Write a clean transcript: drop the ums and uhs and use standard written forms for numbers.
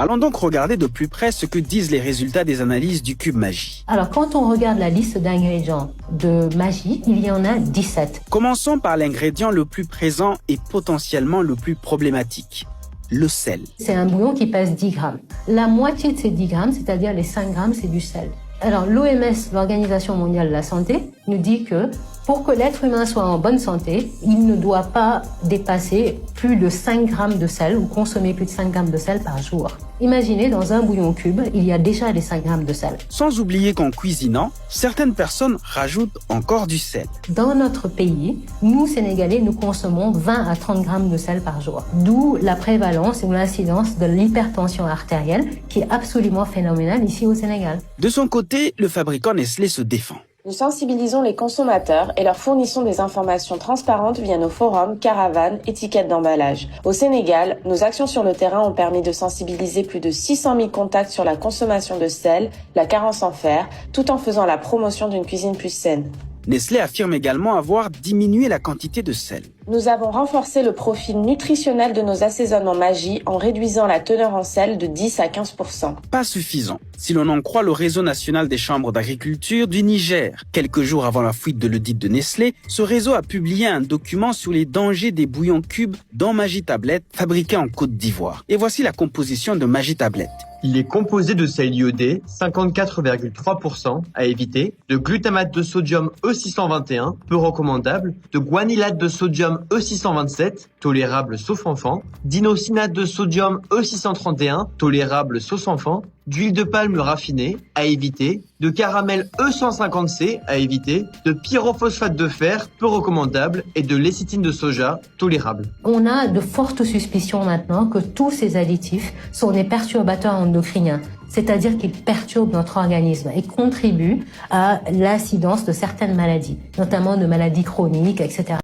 Allons donc regarder de plus près ce que disent les résultats des analyses du Cube Magie. Alors, quand on regarde la liste d'ingrédients de Magie, il y en a 17. Commençons par l'ingrédient le plus présent et potentiellement le plus problématique, le sel. C'est un bouillon qui pèse 10 grammes. La moitié de ces 10 grammes, c'est-à-dire les 5 grammes, c'est du sel. Alors, l'OMS, l'Organisation mondiale de la santé, nous dit que pour que l'être humain soit en bonne santé, il ne doit pas dépasser plus de 5 grammes de sel ou consommer plus de 5 grammes de sel par jour. Imaginez, dans un bouillon cube, il y a déjà les 5 grammes de sel. Sans oublier qu'en cuisinant, certaines personnes rajoutent encore du sel. Dans notre pays, nous, Sénégalais, nous consommons 20 à 30 grammes de sel par jour. D'où la prévalence ou l'incidence de l'hypertension artérielle qui est absolument phénoménale ici au Sénégal. De son côté, le fabricant Nestlé se défend. Nous sensibilisons les consommateurs et leur fournissons des informations transparentes via nos forums, caravanes, étiquettes d'emballage. Au Sénégal, nos actions sur le terrain ont permis de sensibiliser plus de 600 000 contacts sur la consommation de sel, la carence en fer, tout en faisant la promotion d'une cuisine plus saine. Nestlé affirme également avoir diminué la quantité de sel. Nous avons renforcé le profil nutritionnel de nos assaisonnements Magie en réduisant la teneur en sel de 10 à 15%. Pas suffisant, si l'on en croit le réseau national des chambres d'agriculture du Niger. Quelques jours avant la fuite de l'audit de Nestlé, ce réseau a publié un document sur les dangers des bouillons cubes dans Magie Tablette, fabriqués en Côte d'Ivoire. Et voici la composition de Magie Tablette. Il est composé de sel iodé, 54,3% à éviter, de glutamate de sodium E621, peu recommandable, de guanylate de sodium E627, tolérable sauf enfant, d'inocinate de sodium E631, tolérable sauf enfant, d'huile de palme raffinée, à éviter, de caramel E150C, à éviter, de pyrophosphate de fer, peu recommandable, et de lécithine de soja, tolérable. On a de fortes suspicions maintenant que tous ces additifs sont des perturbateurs endocriniens, c'est-à-dire qu'ils perturbent notre organisme et contribuent à l'incidence de certaines maladies, notamment de maladies chroniques, etc.,